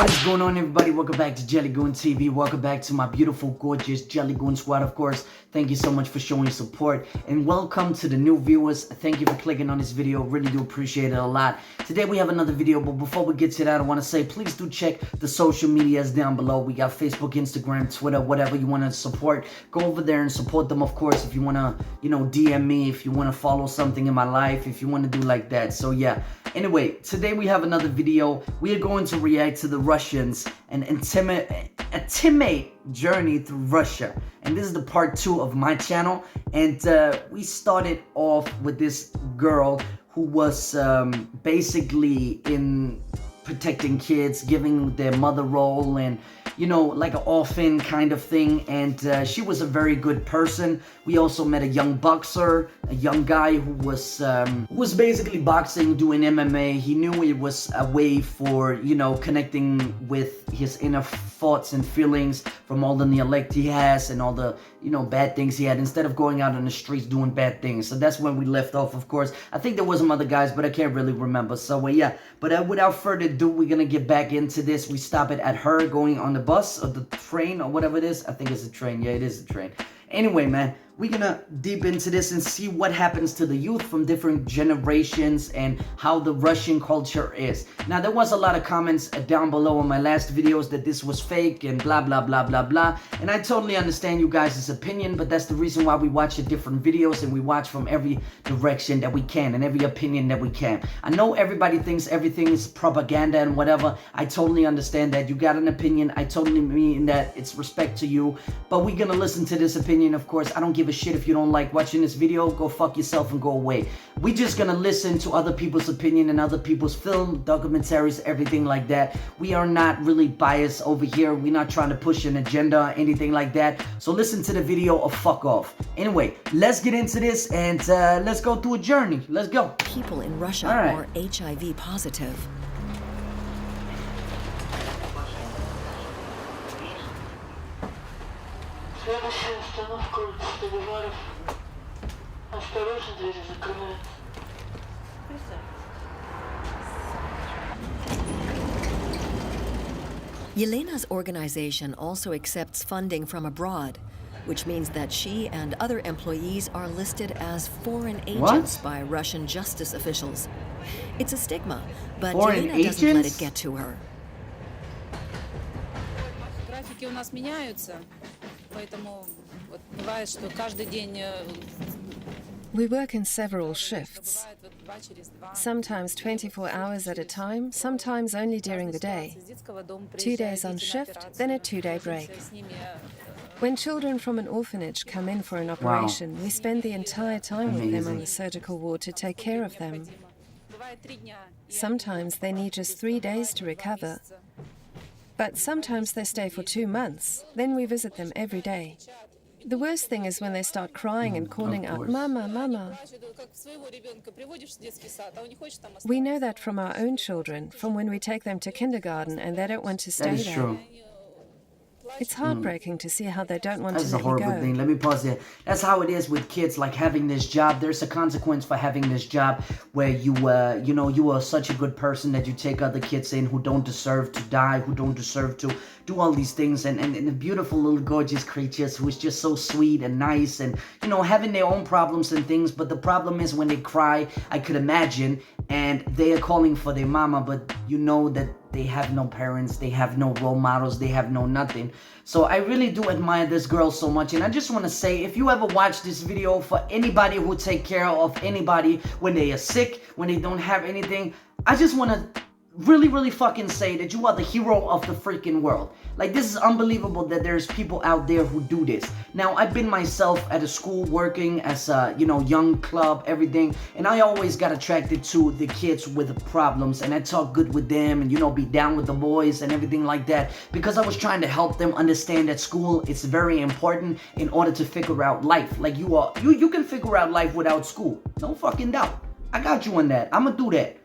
What is going on, everybody? Welcome back to JellyGoonTv. Welcome back to my beautiful, gorgeous JellyGoon squad, of course. Thank you so much for showing support. And welcome to the new viewers. Thank you for clicking on this video. Really do appreciate it a lot. Today we have another video, but before we get to that, I want to say, please do check the social medias down below. We got Facebook, Instagram, Twitter, whatever you want to support. Go over there and support them, of course, if you want to, DM me, if you want to follow something in my life, if you want to do like that. So, yeah. Anyway, today we have another video. We are going to react to the Russians, an intimate journey through Russia. And this is the part 2 of my channel. And we started off with this girl who was basically in protecting kids, giving their mother role, and like an orphan kind of thing. And she was a very good person. We also met a young boxer, a young guy who was basically boxing, doing MMA. He knew it was a way for, connecting with his inner thoughts and feelings from all the neglect he has and all the, bad things he had, instead of going out on the streets doing bad things. So that's when we left off, of course. I think there was some other guys, but I can't really remember. So yeah, but without further ado, we're gonna get back into this. We stop it at her going on the bus or the train or whatever it is. I think it's a train. Yeah, it is a train. Anyway, man, we're gonna deep into this and see what happens to the youth from different generations and how the Russian culture is. Now, there was a lot of comments down below on my last videos that this was fake and blah, blah, blah, blah, blah. And I totally understand you guys' opinion, but that's the reason why we watch the different videos and we watch from every direction that we can and every opinion that we can. I know everybody thinks everything is propaganda and whatever. I totally understand that. You got an opinion. I totally mean that. It's respect to you. But we're gonna listen to this opinion, of course. I don't give a shit if you don't like watching this video. Go fuck yourself and go away. We're just gonna listen to other people's opinion and other people's film, documentaries, everything like that. We are not really biased over here. We're not trying to push an agenda or anything like that. So listen to the video or fuck off. Anyway, let's get into this and let's go through a journey. Let's go. People in Russia are HIV positive. Следующая остановка улица Боливаров. Осторожно, двери закрываются. Yelena's organization also accepts funding from abroad, which means that she and other employees are listed as foreign agents by Russian justice officials. It's a stigma, but Yelena doesn't let it get to her. Графики у нас меняются, поэтому вот бывает, что каждый день. We work in several shifts, sometimes 24 hours at a time, sometimes only during the day. 2 days on shift, then a 2-day break. When children from an orphanage come in for an operation, we spend the entire time with them on the surgical ward to take care of them. Sometimes they need just 3 days to recover, but sometimes they stay for 2 months. Then we visit them every day. The worst thing is when they start crying and calling out, "Mama, Mama." We know that from our own children, from when we take them to kindergarten and they don't want to stay there. That is true. It's heartbreaking to see how they don't want to let you go. That's a horrible thing. Let me pause there. That's how it is with kids, like having this job. There's a consequence for having this job where you are such a good person that you take other kids in who don't deserve to die, who don't deserve to do all these things, and the beautiful little gorgeous creatures who is just so sweet and nice and, having their own problems and things. But the problem is when they cry, I could imagine, and they are calling for their mama, but you know that they have no parents, they have no role models, they have no nothing. So I really do admire this girl so much. And I just want to say, if you ever watch this video, for anybody who take care of anybody when they are sick, when they don't have anything, I just want to really fucking say that you are the hero of the freaking world. Like, this is unbelievable that there's people out there who do this. Now, I've been myself at a school working as a, young club, everything, and I always got attracted to the kids with the problems, and I talk good with them and, be down with the boys and everything like that, because I was trying to help them understand that school is very important in order to figure out life. Like, you can figure out life without school. No fucking doubt. I got you on that. I'm gonna do that.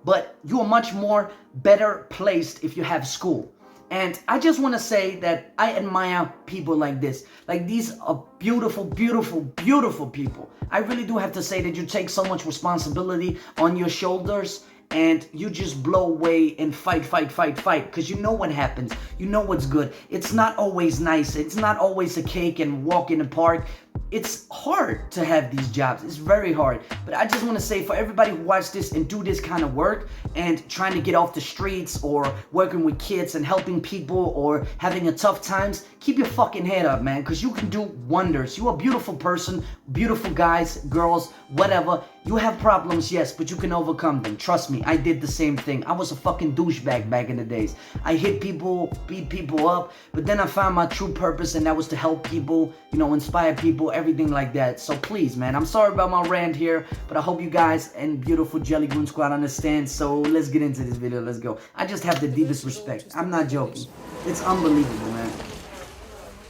But you are much more better placed if you have school. And I just want to say that I admire people like this. Like, these are beautiful, beautiful, beautiful people. I really do have to say that you take so much responsibility on your shoulders and you just blow away and fight, because you know what happens. You know what's good. It's not always nice. It's not always a cake and walk in the park. It's hard to have these jobs. It's very hard. But I just want to say, for everybody who watch this and do this kind of work and trying to get off the streets or working with kids and helping people or having a tough times, keep your fucking head up, man, because you can do wonders. You're a beautiful person, beautiful guys, girls, whatever. You have problems, yes, but you can overcome them. Trust me, I did the same thing. I was a fucking douchebag back in the days. I hit people, beat people up, but then I found my true purpose, and that was to help people, you know, inspire people, everything like that. So please, man, I'm sorry about my rant here, but I hope you guys and beautiful Jelly Goon Squad understand. So let's get into this video. Let's go. I just have the deepest respect. I'm not joking. It's unbelievable, man.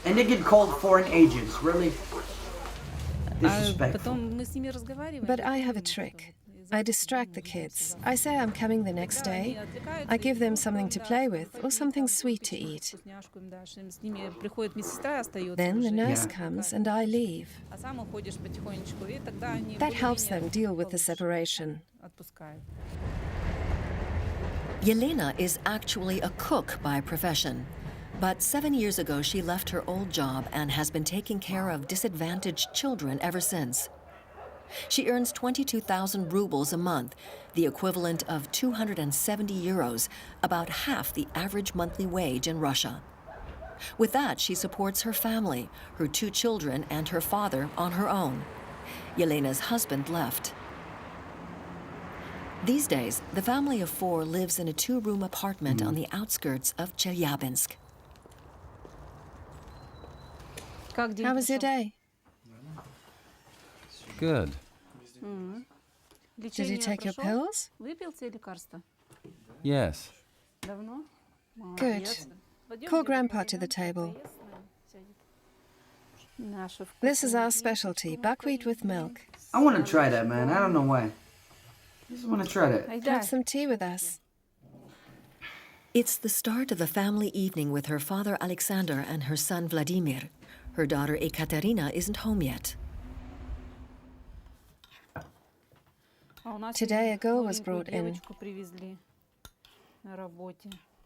And they get called foreign agents, really? Disrespectful. But I have a trick. I distract the kids. I say I'm coming the next day. I give them something to play with or something sweet to eat. Then the nurse comes and I leave. That helps them deal with the separation. Yelena is actually a cook by profession. But 7 years ago, she left her old job and has been taking care of disadvantaged children ever since. She earns 22,000 rubles a month, the equivalent of 270 euros, about half the average monthly wage in Russia. With that, she supports her family, her 2 children, and her father on her own. Yelena's husband left. These days, the family of 4 lives in a 2-room apartment on the outskirts of Chelyabinsk. How was your day? Good. Did you take your pills? Yes. Good. Call Grandpa to the table. This is our specialty, buckwheat with milk. I want to try that, man. I don't know why. I just want to try that. Have some tea with us. It's the start of a family evening with her father Alexander and her son Vladimir. Her daughter Ekaterina isn't home yet. Today a girl was brought in.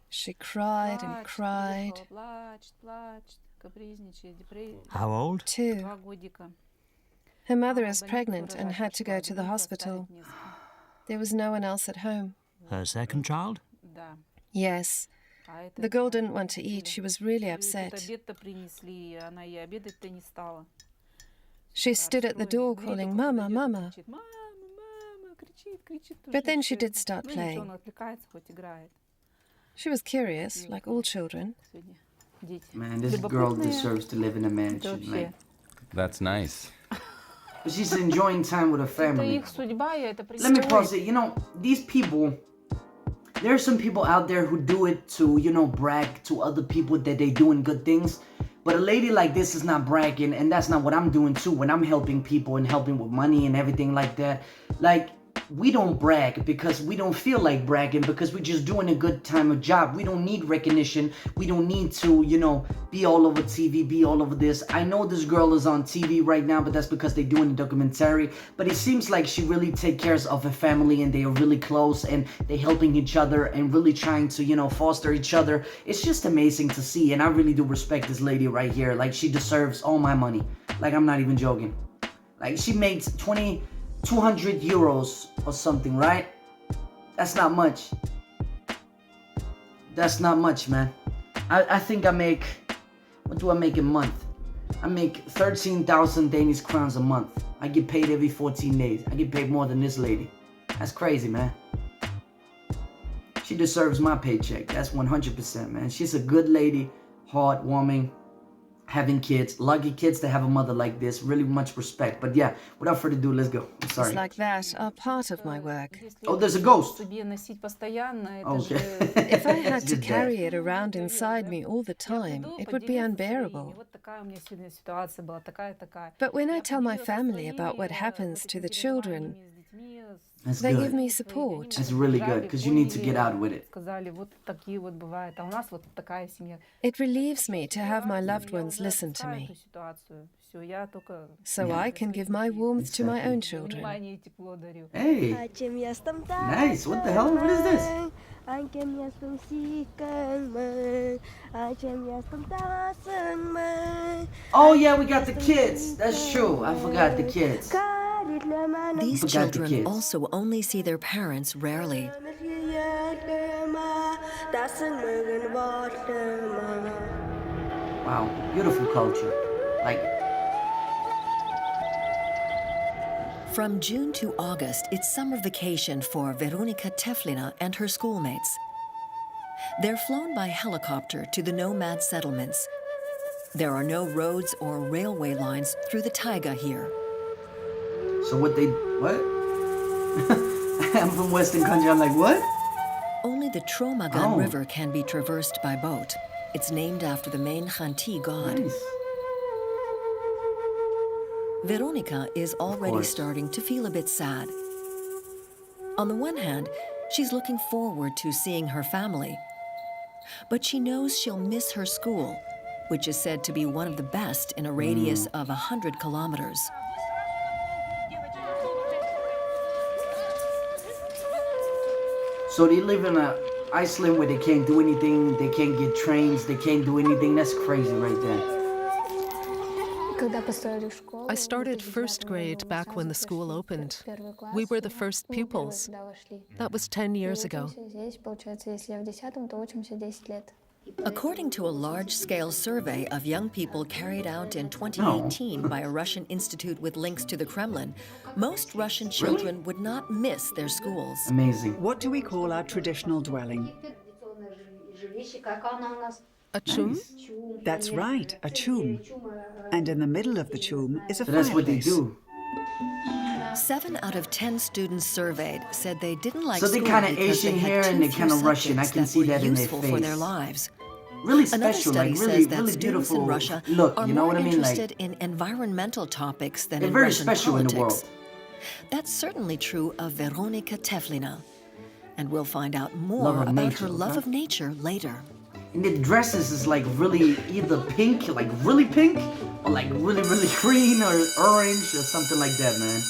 She cried and cried. How old? 2. Her mother is pregnant and had to go to the hospital. There was no one else at home. Her second child? Yes. The girl didn't want to eat. She was really upset. She stood at the door calling, "Mama, Mama." But then she did start playing. She was curious, like all children. Man, this girl deserves to live in a mansion. Like, That's nice. but she's enjoying time with her family. Let me pause it. You know, these people, there are some people out there who do it to, you know, brag to other people that they're doing good things. But a lady like this is not bragging, and that's not what I'm doing too when I'm helping people and helping with money and everything like that. Like, we don't brag because we don't feel like bragging, because we're just doing a good time of job. We don't need recognition. We don't need to, you know, be all over TV, be all over this. I know this girl is on TV right now, but that's because they're doing a documentary. But it seems like she really takes care of her family, and they are really close, and they're helping each other and really trying to, you know, foster each other. It's just amazing to see, and I really do respect this lady right here. Like, she deserves all my money. Like, I'm not even joking. Like, she makes 200 euros or something, right? That's not much. That's not much, man. I think I make, what do I make a month? I make 13,000 Danish crowns a month. I get paid every 14 days. I get paid more than this lady. That's crazy, man. She deserves my paycheck. That's 100%, man. She's a good lady, heartwarming, having kids, lucky kids to have a mother like this. Really much respect. But yeah, without further ado, let's go. I'm sorry. It's like that are part of my work. Oh, there's a ghost. Okay. If I had to carry it around inside me all the time, it would be unbearable. But when I tell my family about what happens to the children, That's They good. give me support. That's really good, because you need to get out with it. It relieves me to have my loved ones listen to me, so I can give my warmth to my own children. Hey, nice. What the hell? What is this? Oh yeah, we got the kids. That's true. I forgot the kids. These Forgot the children kids. also only see their parents rarely. Wow, beautiful culture. Like, From June to August, it's summer vacation for Veronika Teflina and her schoolmates. They're flown by helicopter to the nomad settlements. There are no roads or railway lines through the taiga here. so what? I'm from Western country. I'm like, what? Only the Tromagan Oh. River can be traversed by boat. It's named after the main Khanti god. Nice. Veronika is already course. starting to feel a bit sad. On the one hand, she's looking forward to seeing her family. But she knows she'll miss her school, which is said to be one of the best in a radius of 100 kilometers. So they live in a Iceland where they can't do anything. They can't get trains. They can't do anything. That's crazy right there. I started first grade back when the school opened. We were the first pupils. That was 10 years ago. According to a large-scale survey of young people carried out in 2018 by a Russian institute with links to the Kremlin, most Russian children would not miss their schools. Amazing. What do we call our traditional dwelling? A chum? That's right, a tomb. And in the middle of the tomb is a So that's what they fireplace. do. 7 out of 10 students surveyed said they didn't like So they school kinda because Asian they had here and too they few kinda Russian. I subjects can that see were that in their useful for their face. lives. Really Another special, study like says really, that really students beautiful. in Russia Look, are you know more what I mean? interested Like, in environmental topics than they're in very Russian special in politics. the world. That's certainly true of Veronika Teflina. And we'll find out more Love of about nature, her love okay. of nature later. and the dresses is like really either pink, like really pink, or like really, really green or orange or something like that, man.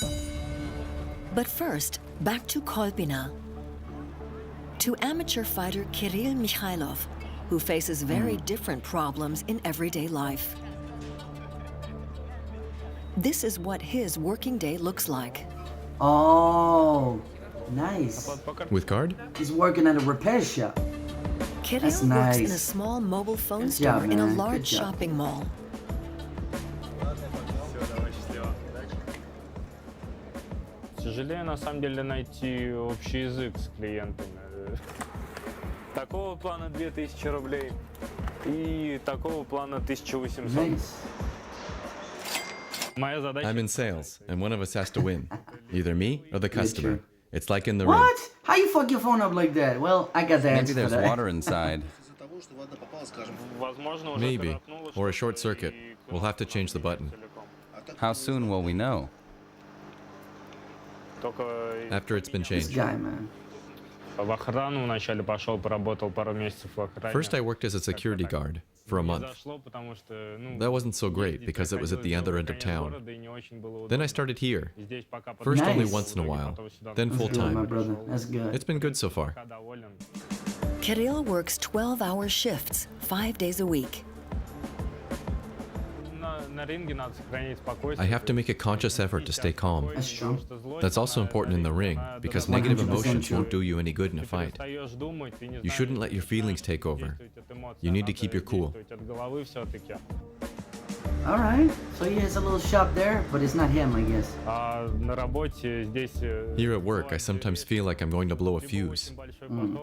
But first, back to Kolpina. To amateur fighter Kirill Mikhailov, who faces very different problems in everyday life. This is what his working day looks like. Oh, nice. With card? He's working at a repair shop. Kirill That's works in a nice. small mobile phone Good store job, in a man. large Good job. shopping mall. Тяжелее на самом деле найти общий язык с клиентами. Такого плана 2000 рублей и такого плана 1800. Nice. Моя задача... I'm in sales, and one of us has to win. Either me or the customer. true. It's like in the ring. What? How you fuck your phone up like that? Well, I got the Maybe answer for there's that. water inside. Возможно, уже Maybe. перемкнуло Or a что-то short circuit. и We'll have to change the button. целиком. How soon will we know? Только After it's been This changed. guy, man. в охрану вначале пошел, поработал пару месяцев в охране. First, I worked as a security guard for a Не month. зашло, потому что, ну, That wasn't so great ездить because it was at the приходилось other в end of конец town. города, и не очень было Then I удобно. started here. И здесь пока First only Nice. once in a while, then That's full good, my time. brother. That's good. It's been good so far. пока доволен. Kirill works 12-hour shifts, 5 days a week. На ринге надо сохранить спокойствие. I have to make a conscious effort to stay calm. That's true. That's also important in the ring because negative 100% emotions true. won't do you any good in a fight. You shouldn't let your feelings take over. You need to keep your cool. All right. So he has a little shop there, but it's not him, I guess. На работе здесь... Here at work, I sometimes feel like I'm going to blow a fuse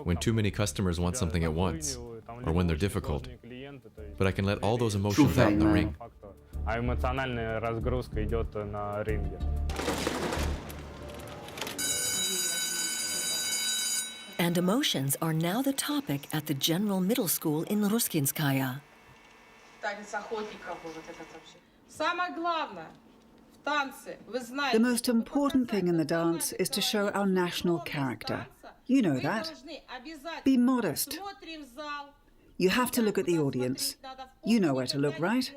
when too many customers want something at once or when they're difficult. But I can let all those emotions out in the man. ring. А эмоциональная разгрузка идет на ринге. And emotions are now the topic at the General Middle School in Ruskinskaya. Танец охотников был вот этот вообще. Самое главное, The most important thing in the dance is to show our national character. You know that. Be modest. You have to look at the audience. You know where to look, right?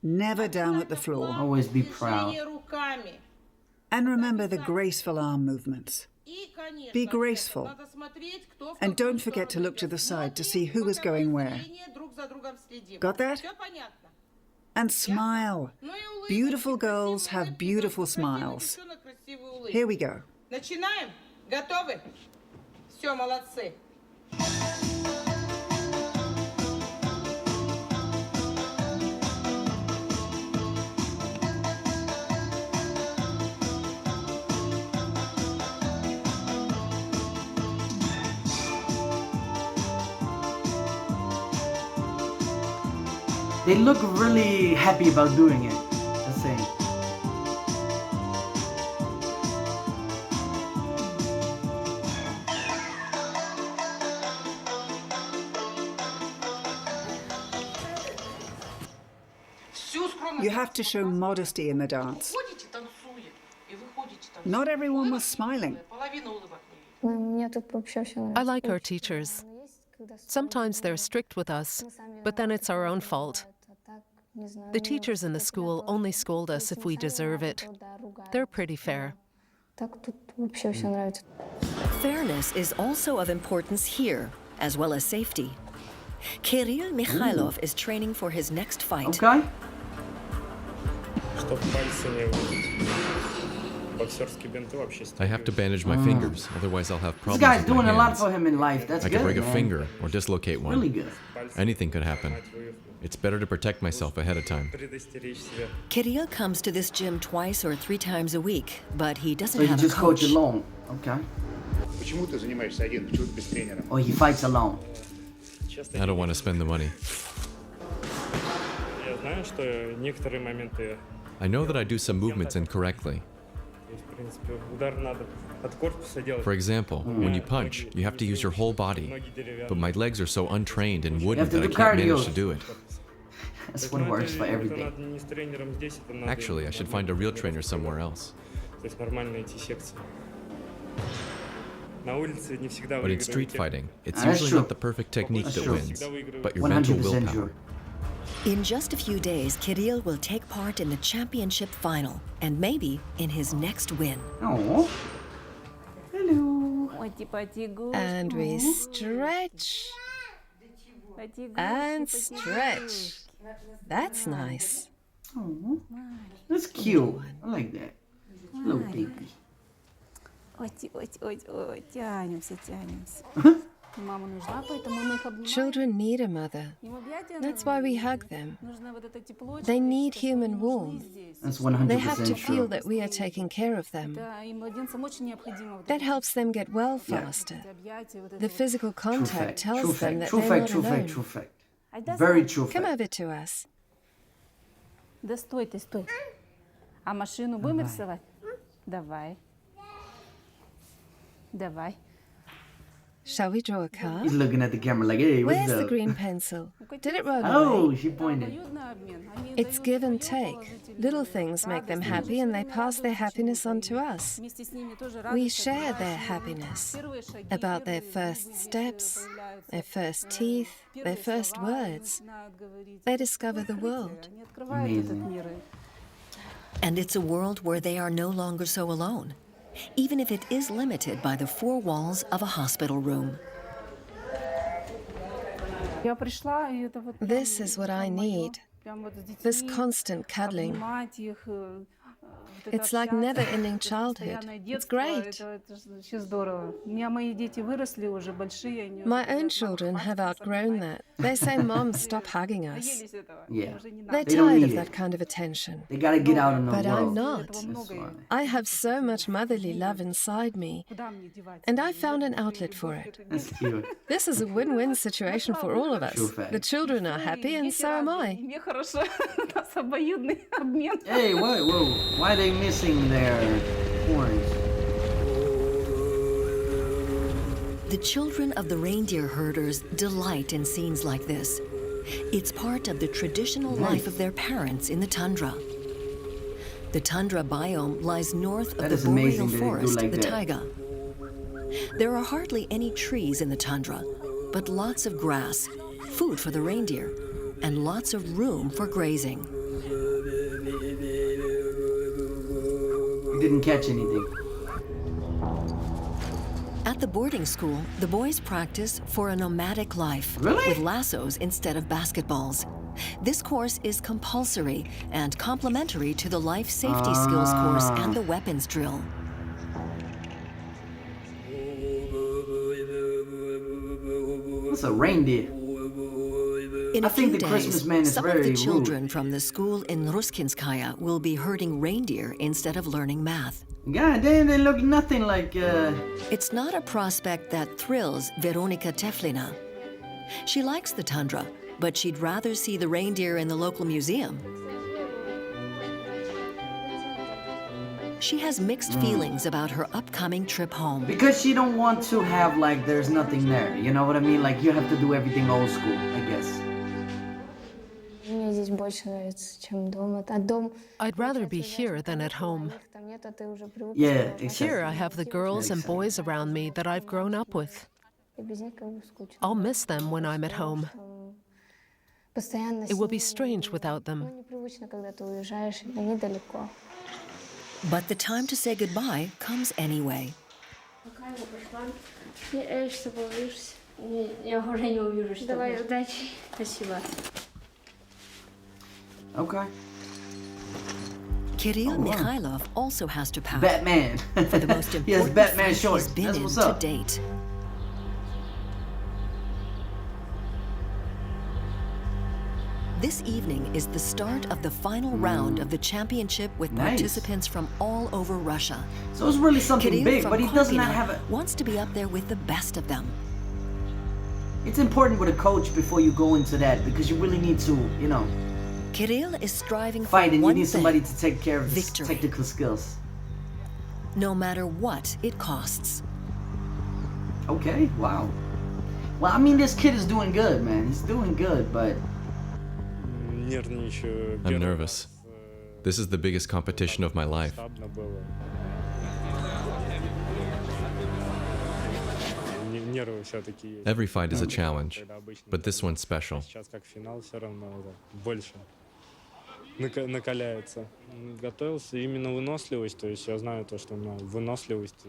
Never down at the floor. Always be proud. And remember the graceful arm movements. Be graceful. And don't forget to look to the side to see who is going where. Got that? And smile. Beautiful girls have beautiful smiles. Here we go. Начинаем? Готовы? Все, молодцы. They look really happy about doing it. Just saying. You have to show modesty in the dance. Not everyone was smiling. I like our teachers. Sometimes they're strict with us, but then it's our own fault. The teachers in the school only scold us if we deserve it. They're pretty fair. Fairness is also of importance here, as well as safety. Kirill Mikhailov is training for his next fight. Okay. I have to bandage my fingers, otherwise I'll have This problems guy's with my doing a lot hands. for him in life. That's I good, could break a man. finger or dislocate one. Really good. Anything could happen. It's better to protect myself ahead of time. Kirill comes to this gym twice or 3 times a week, but he doesn't So you have a just coach coach. alone. Okay. Oh, he fights alone. I don't want to spend the money. I know that I do some movements incorrectly. For example, when you punch, you have to use your whole body. But my legs are so untrained and wooden that I can't manage to do it. That's what works for everything. Actually, I should find a real trainer somewhere else. But in street fighting, it's That's usually true. not the perfect technique That's that true. wins, but your mental 100% willpower. true. In just a few days, Kirill will take part in the championship final, and maybe in his next win. Oh. Hello. And we stretch. And stretch. That's nice. Oh. That's cute. I like that. Little baby. Children need a mother. That's why we hug them. They need human warmth. That's 100% They have to true. feel that we are taking care of them. That helps them get well faster. The physical True contact fact. tells True them fact. that True they're fact. not True alone. fact. True fact. Very true Come fact. over to us. Да стой ты, стой. А машину будем рисовать? Давай. Давай. Shall we draw a car? He's looking at the camera like, hey, what's Where's the up? green pencil? Did it run Oh, away? she pointed. It's give and take. Little things make them happy and they pass their happiness on to us. We share their happiness about their first steps, their first teeth, their first words. They discover the world. Amazing. And it's a world where they are no longer so alone, even if it is limited by the 4 walls of a hospital room. This is what I need. This constant cuddling. It's like never-ending childhood. It's great. My own children have outgrown that. They say, Mom, stop hugging us. Yeah. They're They don't tired need of it. that kind of attention. They gotta get out in the But world. I'm not. That's why. I have so much motherly love inside me, and I found an outlet for it. That's cute. This is a win-win situation for all of us. True fact. The children are happy, and so am I. Hey, whoa. Why are they missing their horns? The children of the reindeer herders delight in scenes like this. It's part of the traditional life of their parents in the tundra. The tundra biome lies north of That the is boreal amazing that they do forest, like the that. taiga. There are hardly any trees in the tundra, but lots of grass, food for the reindeer, and lots of room for grazing. You didn't catch anything. At the boarding school, the boys practice for a nomadic life with lassos instead of basketballs. This course is compulsory and complementary to the life safety skills course and the weapons drill. What's a reindeer? In a I think few the Christmas days, man is some of very the children rude. from the school in Ruskinskaya will be herding reindeer instead of learning math. God damn, they look nothing like, It's not a prospect that thrills Veronika Teflina. She likes the tundra, but she'd rather see the reindeer in the local museum. She has mixed feelings about her upcoming trip home. Because she don't want to have, like, there's nothing there. You know what I mean? Like, you have to do everything old school, I guess. I'd rather be here than at home. Yeah, exactly. Here I have the girls and boys around me that I've grown up with. I'll miss them when I'm at home. It will be strange without them. But the time to say goodbye comes anyway. Okay. Kirill Mikhailov also has to pack. Batman. For the most He has important Batman flight shorts. he's been That's in what's to up. date. This evening is the start of the final round of the championship with Nice. participants from all over Russia. So it's really something Kirill big, from but he does not Karpina have a... wants to be up there with the best of them. It's important with a coach before you go into that, because you really need to, you know, Kirill is striving fight, for and you one need somebody thing, to take care of his victory. technical skills. No matter what it costs. Okay, wow. Well, I mean, this kid is doing good, man. He's doing good, but... I'm nervous. This is the biggest competition of my life. Every fight is a challenge, but this one's special.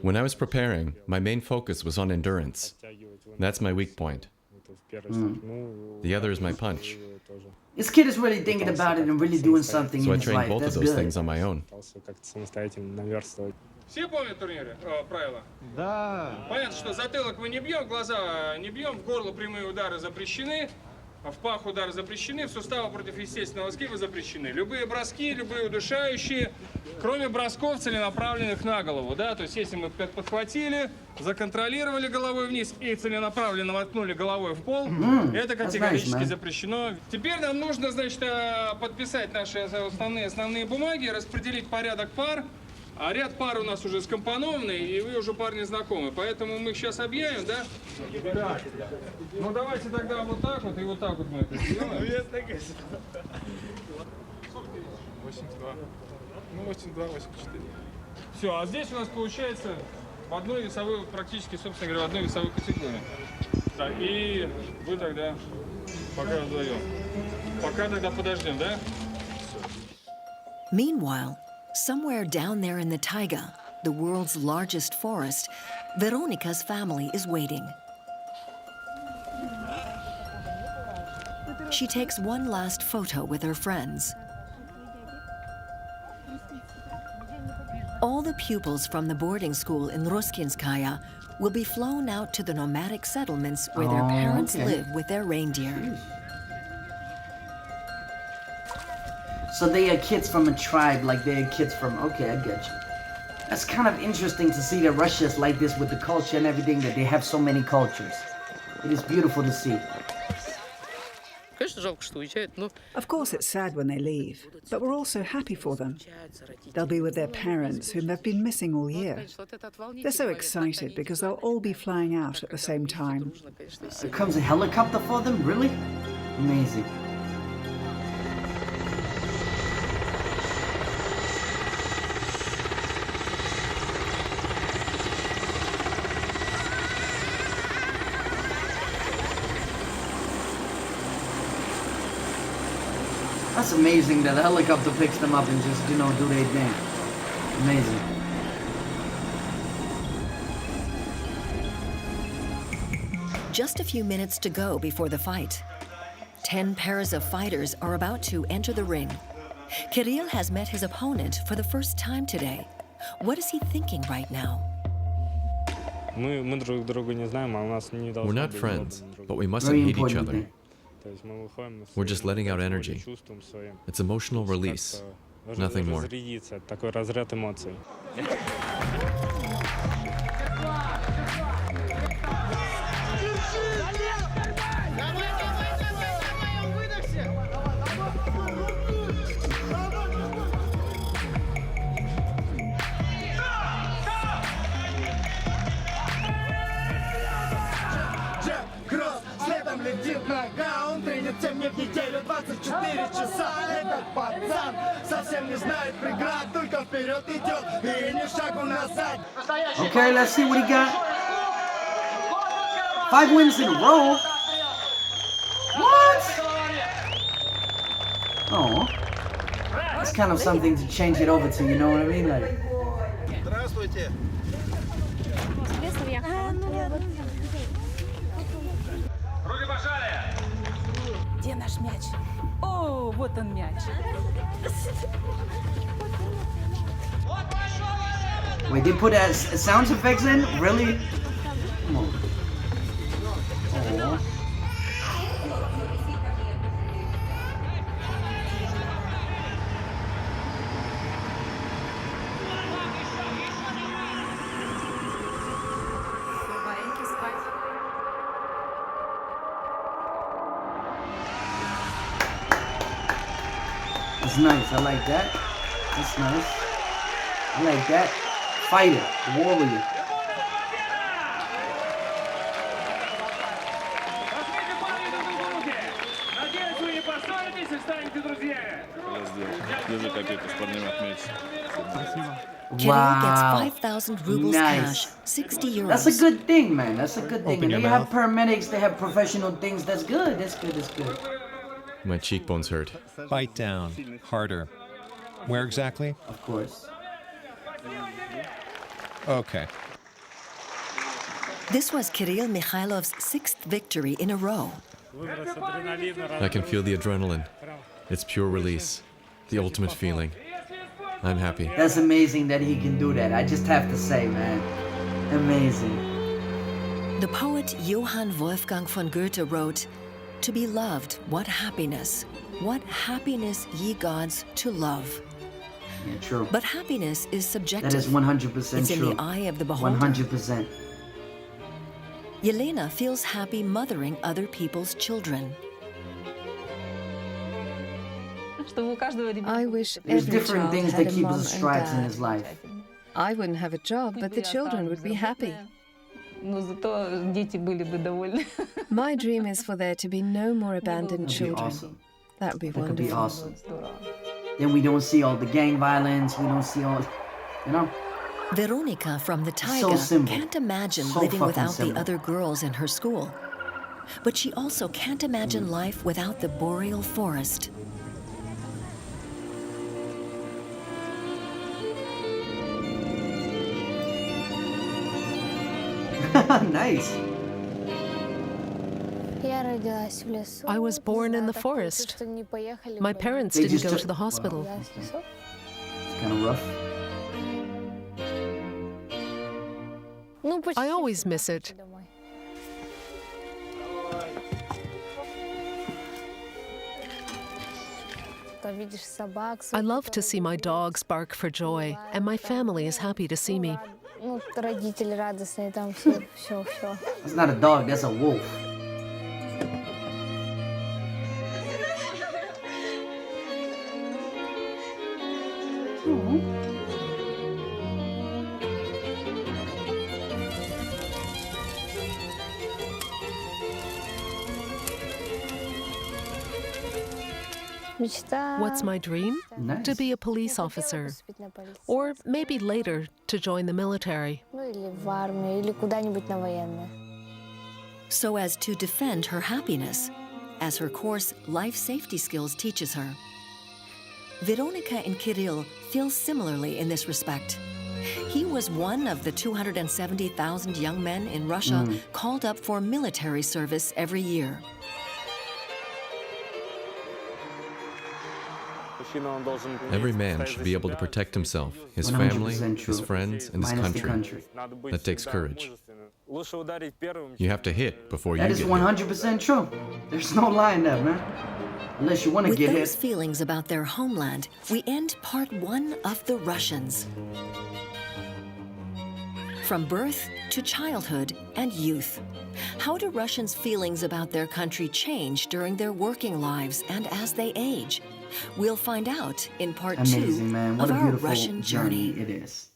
When I was preparing, my main focus was on endurance. That's my weak point. The other is my punch. This kid is really thinking about it and really doing something So I in his trained life. both That's of those good. things on my own. Все помнят турниры, правила? Да. Понятно, что затылок мы не бьем, глаза не бьем, в горло прямые удары запрещены, в пах удары запрещены, в суставы против естественного скива запрещены. Любые броски, любые удушающие, кроме бросков, целенаправленных на голову, да, то есть если мы подхватили, законтролировали головой вниз и целенаправленно воткнули головой в пол, это категорически запрещено. Теперь нам нужно, значит, подписать наши основные бумаги, распределить порядок пар. А ряд пар у нас уже скомпонованный, и вы уже парни знакомы. Поэтому мы их сейчас объявим, да? Да. Ну давайте тогда вот так вот и вот так вот мы это сделаем. 82. Ну 82, 84. Все, а здесь у нас получается в одной весовой, практически, собственно говоря, в одной весовой категории. Так, и вы тогда пока вдвоем. Пока тогда подождем, да? Meanwhile, somewhere down there in the taiga, the world's largest forest, Veronika's family is waiting. She takes one last photo with her friends. All the pupils from the boarding school in Ruskinskaya will be flown out to the nomadic settlements where their parents live with their reindeer. So they are kids from a tribe, like they are kids from... Okay, I get you. That's kind of interesting to see that Russia is like this with the culture and everything, that they have so many cultures. It is beautiful to see. Of course it's sad when they leave, but we're also happy for them. They'll be with their parents, whom they've been missing all year. They're so excited because they'll all be flying out at the same time. There comes a helicopter for them? Really? Amazing. That's amazing that a helicopter picks them up and just, you know, do their thing. Amazing. Just a few minutes to go before the fight. 10 pairs of fighters are about to enter the ring. Kirill has met his opponent for the first time today. What is he thinking right now? We're not friends, but we mustn't Very hate each important other. thing. We're just letting out energy. It's emotional release. Nothing more. Okay, let's see what he got. 5 wins in a row. What? Oh, that's kind of something to change it over to. You know what I mean? Like. Где наш мяч? О, вот он мяч. Wait, they put sound effects in? Really? Come on. Oh. That's nice. I like that. That's nice. I like that. Fighter, warrior. Kirill gets 5,000 rubles cash, 60 euros. That's a good thing, man. That's a good thing. Open And your they have mouth. paramedics, they have professional things. That's good. That's good. That's good. My cheekbones hurt. Bite down. Harder. Where exactly? Of course. Okay. This was Kirill Mikhailov's 6th victory in a row. I can feel the adrenaline. It's pure release. The ultimate feeling. I'm happy. That's amazing that he can do that. I just have to say, man. Amazing. The poet Johann Wolfgang von Goethe wrote, "To be loved, what happiness! What happiness, ye gods, to love!" Yeah, true. But happiness is subjective. That is 100% It's in true. the eye of the beholder. 100%. Yelena feels happy mothering other people's children. I wish There's every different child things had that a keep mom us and stripes in dad. his life. I wouldn't have a job, but the children would be happy. My dream is for there to be no more abandoned That'd be children. awesome. That would be That could be wonderful. awesome. Then we don't see all the gang violence. We don't see all, you know. Veronica from the So taiga simple. can't imagine So living fucking without simple. the other girls in her school. But she also can't imagine life without the boreal forest. Nice. I was born in the forest. My parents They didn't just go took- to the hospital. It's kind of rough. I always miss it. I love to see my dogs bark for joy, and my family is happy to see me. That's not a dog, that's a wolf. What's my dream? Nice. To be a police officer. Or maybe later to join the military. So as to defend her happiness, as her course Life Safety Skills teaches her. Veronica and Kirill feel similarly in this respect. He was one of the 270,000 young men in Russia called up for military service every year. Every man should be able to protect himself, his family, 100% his true. friends, and his Minus the country. That takes courage. You have to hit before you That get is hit. 100% true. There's no lie in that, man. Unless you want to With get those hit. feelings about their homeland, we end part 1 of The Russians. From birth to childhood and youth. How do Russians' feelings about their country change during their working lives and as they age? We'll find out in part Amazing, 2 man. What of a our beautiful Russian journey. it is.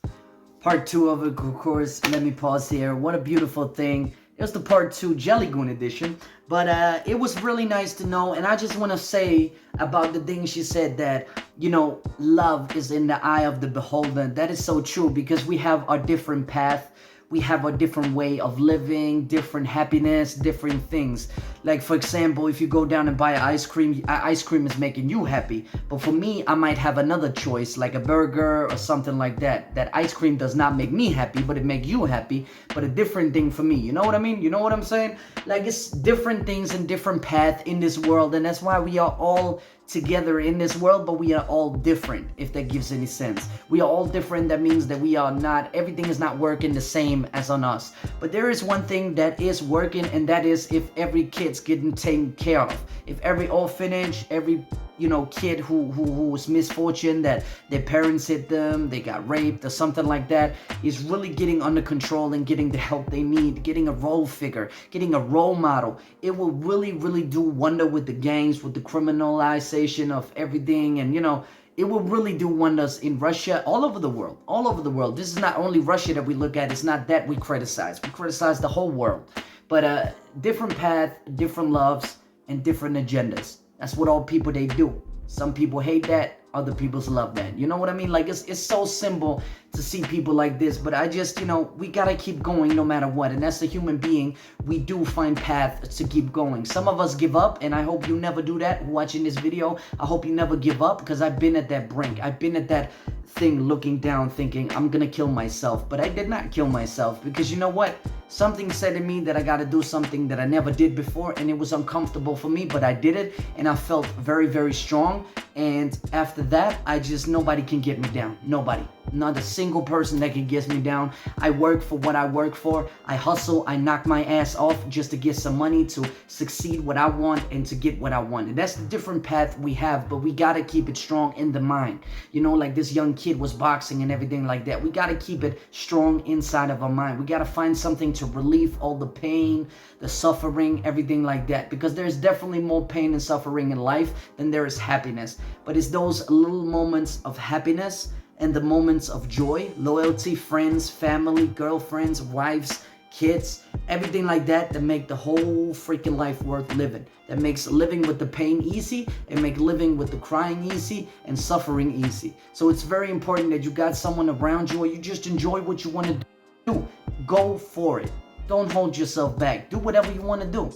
Part 2 of it, of course. Let me pause here. What a beautiful thing. It was the part 2 JellyGoon edition. But it was really nice to know. And I just want to say about the thing she said that, you know, love is in the eye of the beholder. That is so true because we have our different path. We have a different way of living, different happiness, different things. Like, for example, if you go down and buy ice cream is making you happy. But for me, I might have another choice, like a burger or something like that. That ice cream does not make me happy, but it makes you happy. But a different thing for me. You know what I mean? You know what I'm saying? Like, it's different things and different path in this world. And that's why we are all together in this world, but we are all different, if that gives any sense. We are all different. That means that we are not, everything is not working the same as on us. But there is one thing that is working, and that is if every kid's getting taken care of. If every orphanage, every, you know, kid who was misfortune that their parents hit them, they got raped or something like that, is really getting under control and getting the help they need, getting a role figure, getting a role model. It will really, really do wonder with the gangs, with the criminalization of everything. And, you know, it will really do wonders in Russia, all over the world, all over the world. This is not only Russia that we look at. It's not that we criticize the whole world. But different path, different loves, and different agendas. That's what all people, they do. Some people hate that, other people's love that. You know what I mean? Like, it's so simple to see people like this, but I just, you know, we gotta keep going no matter what. And as a human being, we do find paths to keep going. Some of us give up, and I hope you never do that watching this video. I hope you never give up, because I've been at that brink. I've been at that thing, looking down, thinking, I'm gonna kill myself. But I did not kill myself, because you know what? Something said to me that I gotta do something that I never did before, and it was uncomfortable for me, but I did it, and I felt very, very strong. And after that, nobody can get me down. Nobody. Not a single person that can get me down. I work for what I work for. I hustle. I knock my ass off just to get some money to succeed what I want and to get what I want. And that's the different path we have, but we gotta keep it strong in the mind. You know, like this young kid was boxing and everything like that. We gotta keep it strong inside of our mind. We gotta find something to relieve all the pain, the suffering, everything like that. Because there's definitely more pain and suffering in life than there is happiness. But it's those little moments of happiness and the moments of joy, loyalty, friends, family, girlfriends, wives, kids, everything like that, that make the whole freaking life worth living. That makes living with the pain easy, and make living with the crying easy and suffering easy. So it's very important that you got someone around you, or you just enjoy what you want to do. Go for it. Don't hold yourself back. Do whatever you want to do.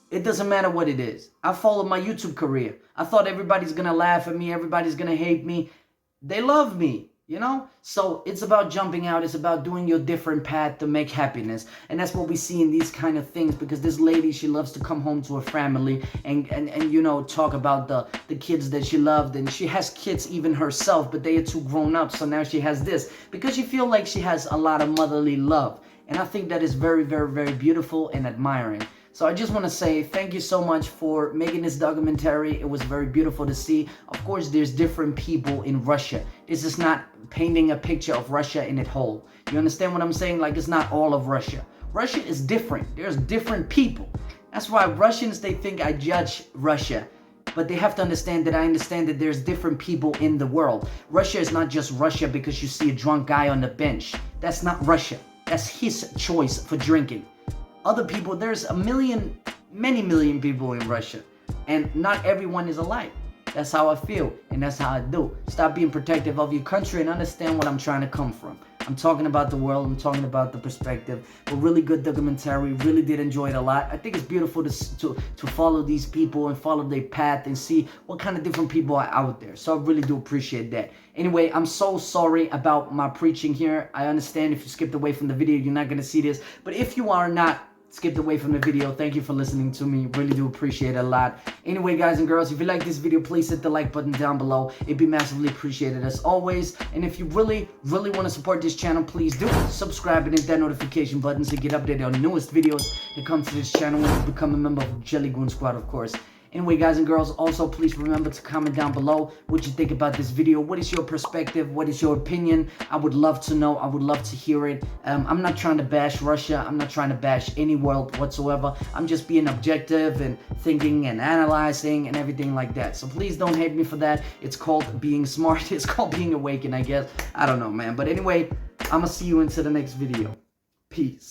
It doesn't matter what it is. I followed my YouTube career. I thought everybody's gonna laugh at me, everybody's gonna hate me. They love me. You know, so it's about jumping out. It's about doing your different path to make happiness. And that's what we see in these kind of things, because this lady, she loves to come home to her family and you know, talk about the kids that she loved. And she has kids even herself, but they are too grown up. So now she has this because she feels like she has a lot of motherly love. And I think that is very, very, very beautiful and admiring. So I just want to say thank you so much for making this documentary. It was very beautiful to see. Of course, there's different people in Russia. This is not painting a picture of Russia in its whole. You understand what I'm saying? Like, it's not all of Russia. Russia is different. There's different people. That's why Russians, they think I judge Russia. But they have to understand that I understand that there's different people in the world. Russia is not just Russia because you see a drunk guy on the bench. That's not Russia. That's his choice for drinking. Other people, there's many million people in Russia, and not everyone is alike. That's how I feel, and that's how I do. Stop being protective of your country and understand what I'm trying to come from. I'm talking about the world, I'm talking about the perspective. But really good documentary, really did enjoy it a lot. I think it's beautiful to follow these people and follow their path and see what kind of different people are out there. So I really do appreciate that. Anyway, I'm so sorry about my preaching here. I understand if you skipped away from the video, you're not gonna see this. But if you are not skipped away from the video, thank you for listening to me. Really do appreciate it a lot. Anyway, guys and girls, if you like this video, please hit the like button down below. It'd be massively appreciated as always. And if you really want to support this channel, please do subscribe and hit that notification button to get updated on the newest videos that come to this channel and become a member of JellyGoon Squad, of course. Anyway, guys and girls, also please remember to comment down below what you think about this video. What is your perspective? What is your opinion? I would love to know. I would love to hear it. I'm not trying to bash Russia. I'm not trying to bash any world whatsoever. I'm just being objective and thinking and analyzing and everything like that. So please don't hate me for that. It's called being smart. It's called being awakened, I guess. I don't know, man. But anyway, I'm going to see you into the next video. Peace.